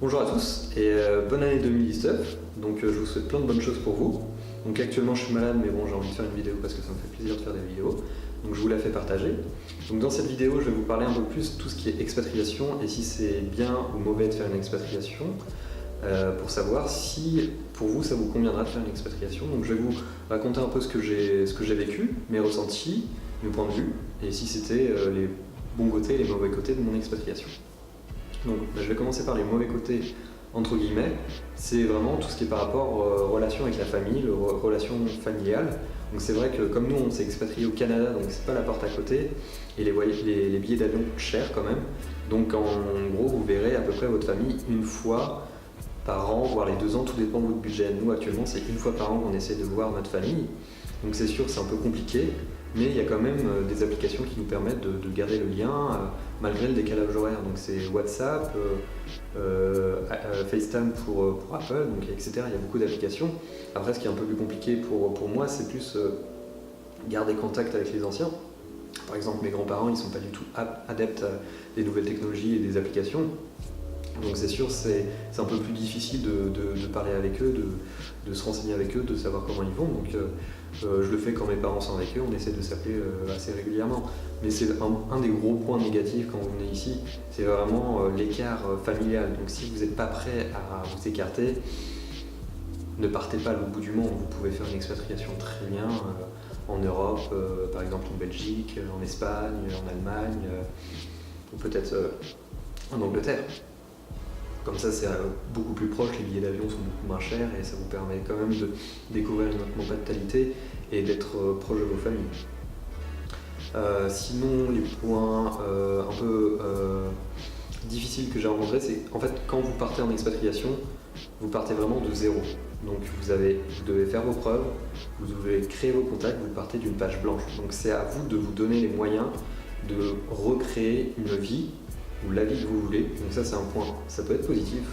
Bonjour à tous et bonne année 2019. Donc je vous souhaite plein de bonnes choses pour vous. Donc actuellement je suis malade mais bon j'ai envie de faire une vidéo parce que ça me fait plaisir de faire des vidéos. Donc je vous la fais partager. Donc dans cette vidéo je vais vous parler un peu plus de tout ce qui est expatriation et si c'est bien ou mauvais de faire une expatriation pour savoir si pour vous ça vous conviendra de faire une expatriation. Donc je vais vous raconter un peu ce que j'ai vécu, mes ressentis, mes points de vue et si c'était les bons côtés et les mauvais côtés de mon expatriation. Donc je vais commencer par les mauvais côtés entre guillemets, c'est vraiment tout ce qui est par rapport relation avec la famille, relation familiale. Donc c'est vrai que comme nous on s'est expatrié au Canada, donc c'est pas la porte à côté, et les billets d'avion coûtent cher quand même. Donc en gros vous verrez à peu près votre famille une fois par an, voire les 2 ans, tout dépend de votre budget. Nous actuellement c'est une fois par an qu'on essaie de voir notre famille. Donc c'est sûr c'est un peu compliqué, mais il y a quand même des applications qui nous permettent de garder le lien malgré le décalage horaire. Donc c'est WhatsApp, FaceTime pour Apple, donc, etc. Il y a beaucoup d'applications. Après ce qui est un peu plus compliqué pour moi c'est plus garder contact avec les anciens. Par exemple mes grands-parents ils ne sont pas du tout adeptes à des nouvelles technologies et des applications. Donc c'est sûr, c'est un peu plus difficile de parler avec eux, de se renseigner avec eux, de savoir comment ils vont. Donc je le fais quand mes parents sont avec eux, on essaie de s'appeler assez régulièrement. Mais c'est un des gros points négatifs quand vous venez ici, c'est vraiment l'écart familial. Donc si vous n'êtes pas prêt à vous écarter, ne partez pas à l'autre bout du monde. Vous pouvez faire une expatriation très bien en Europe, par exemple en Belgique, en Espagne, en Allemagne, ou peut-être en Angleterre. Comme ça, c'est beaucoup plus proche, les billets d'avion sont beaucoup moins chers et ça vous permet quand même de découvrir une autre mentalité et d'être proche de vos familles. Sinon, les points un peu difficiles que j'ai rencontrés, c'est en fait quand vous partez en expatriation, vous partez vraiment de zéro. Donc vous devez faire vos preuves, vous devez créer vos contacts, vous partez d'une page blanche. Donc c'est à vous de vous donner les moyens de recréer une vie ou la vie que vous voulez. Donc ça c'est un point, ça peut être positif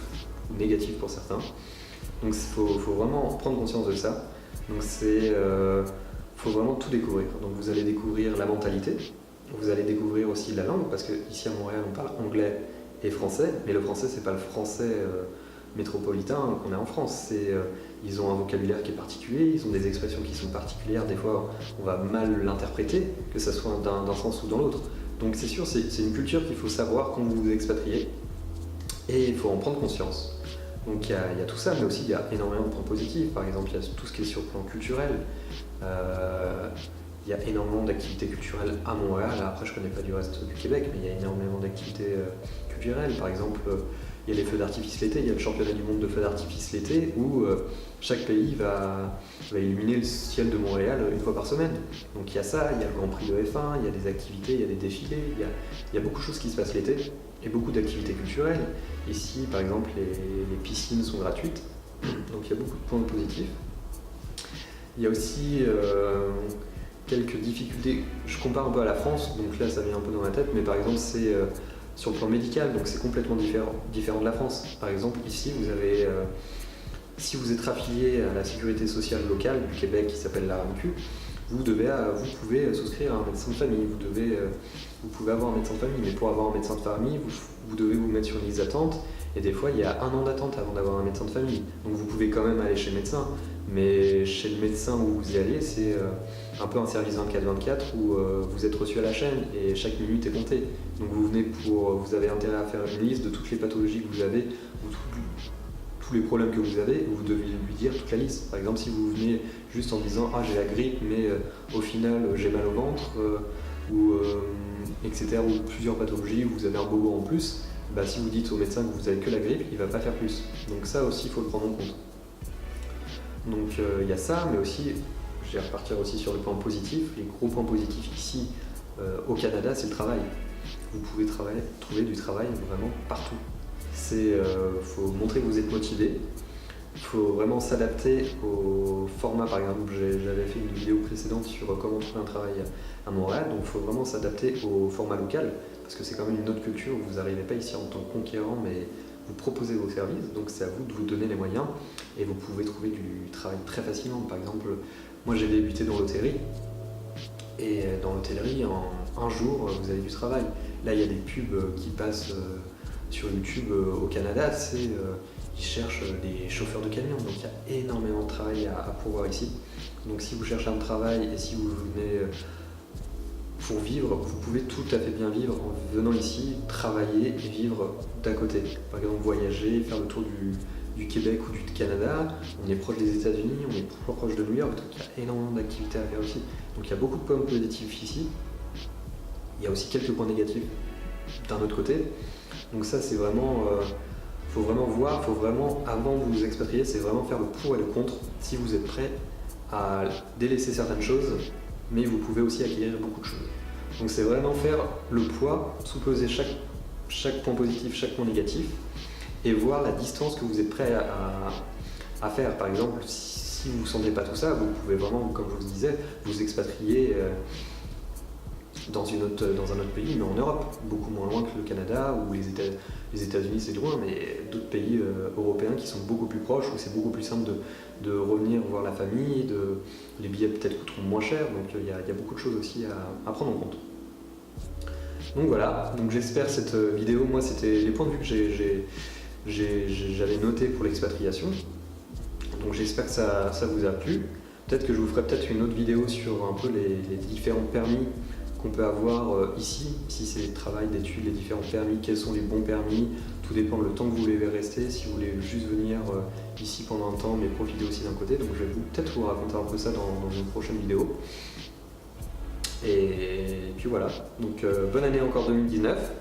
ou négatif pour certains. Donc il faut vraiment prendre conscience de ça. Donc faut vraiment tout découvrir. Donc vous allez découvrir la mentalité, vous allez découvrir aussi la langue, parce que ici à Montréal on parle anglais et français, mais le français c'est pas le français métropolitain qu'on a en France. Ils ont un vocabulaire qui est particulier, ils ont des expressions qui sont particulières, des fois on va mal l'interpréter, que ce soit d'un sens ou dans l'autre. Donc c'est sûr, c'est une culture qu'il faut savoir quand vous vous expatriez et il faut en prendre conscience. Donc il y a tout ça, mais aussi il y a énormément de points positifs. Par exemple, il y a tout ce qui est sur le plan culturel. Il y a énormément d'activités culturelles à Montréal. Après, je ne connais pas du reste du Québec, mais il y a énormément d'activités culturelles. Par exemple, il y a les feux d'artifice l'été, il y a le championnat du monde de feux d'artifice l'été où chaque pays va illuminer le ciel de Montréal une fois par semaine. Donc il y a ça, il y a le Grand Prix de F1, il y a des activités, il y a des défilés, il y a beaucoup de choses qui se passent l'été et beaucoup d'activités culturelles. Ici, par exemple, les piscines sont gratuites, donc il y a beaucoup de points positifs. Il y a aussi quelques difficultés, je compare un peu à la France, donc là ça vient un peu dans ma tête, mais par exemple c'est sur le plan médical, donc c'est complètement différent de la France. Par exemple, ici, si vous êtes affilié à la sécurité sociale locale du Québec qui s'appelle la RAMQ, vous pouvez souscrire à un médecin de famille, vous pouvez avoir un médecin de famille, mais pour avoir un médecin de famille, vous devez vous mettre sur une liste d'attente, et des fois il y a 1 an d'attente avant d'avoir un médecin de famille. Donc vous pouvez quand même aller chez le médecin, mais chez le médecin où vous y allez, c'est un peu un service 24/24 où vous êtes reçu à la chaîne et chaque minute est comptée. Donc vous avez intérêt à faire une liste de toutes les pathologies que vous avez, ou tous les problèmes que vous avez, vous devez lui dire toute la liste. Par exemple, si vous venez juste en disant « Ah, j'ai la grippe, mais au final j'ai mal au ventre etc. ou plusieurs pathologies, vous avez un bobo en plus, bah, si vous dites au médecin que vous avez que la grippe, il ne va pas faire plus. Donc ça aussi, il faut le prendre en compte. Donc il y a ça, mais aussi, je vais repartir aussi sur le point positif. Les gros points positifs ici au Canada, c'est le travail. Vous pouvez trouver du travail vraiment partout. Faut montrer que vous êtes motivé. Il faut vraiment s'adapter au format. Par exemple, j'avais fait une vidéo précédente sur comment trouver un travail à Montréal, donc il faut vraiment s'adapter au format local, parce que c'est quand même une autre culture. Vous n'arrivez pas ici en tant que conquérant, mais vous proposez vos services, donc c'est à vous de vous donner les moyens, et vous pouvez trouver du travail très facilement. Par exemple, moi j'ai débuté dans l'hôtellerie, et dans l'hôtellerie, en un jour, vous avez du travail. Là, il y a des pubs qui passent sur YouTube au Canada, c'est ils cherchent des chauffeurs de camions, donc il y a énormément de travail à pourvoir ici. Donc si vous cherchez un travail et si vous venez pour vivre, vous pouvez tout à fait bien vivre en venant ici, travailler et vivre d'à côté. Par exemple voyager, faire le tour du Québec ou du Canada, on est proche des États-Unis, on est proche de New York, donc il y a énormément d'activités à faire aussi. Donc il y a beaucoup de points positifs ici. Il y a aussi quelques points négatifs d'un autre côté. Donc ça c'est vraiment, faut vraiment voir, faut vraiment, avant de vous expatrier, c'est vraiment faire le pour et le contre, si vous êtes prêt à délaisser certaines choses, mais vous pouvez aussi acquérir beaucoup de choses. Donc c'est vraiment faire le poids, sous-peser chaque point positif, chaque point négatif, et voir la distance que vous êtes prêt à faire. Par exemple, si vous ne sentez pas tout ça, vous pouvez vraiment, comme je vous disais, vous expatrier dans un autre pays, mais en Europe, beaucoup moins loin que le Canada ou les États-Unis, c'est loin, mais d'autres pays européens qui sont beaucoup plus proches, où c'est beaucoup plus simple de revenir voir la famille, les billets peut-être coûteront moins cher, donc il y a beaucoup de choses aussi à prendre en compte. Donc voilà, donc j'espère cette vidéo, moi c'était les points de vue que j'avais notés pour l'expatriation, donc j'espère que ça vous a plu. Peut-être que je vous ferai peut-être une autre vidéo sur un peu les différents permis qu'on peut avoir ici, si c'est le travail d'études, les différents permis, quels sont les bons permis, tout dépend le temps que vous voulez rester, si vous voulez juste venir ici pendant un temps mais profiter aussi d'un côté, donc je vais peut-être vous raconter un peu ça dans une prochaine vidéo. Et puis voilà, donc bonne année encore 2019,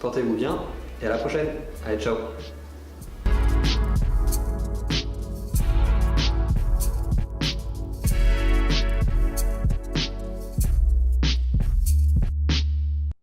portez-vous bien et à la prochaine, allez ciao.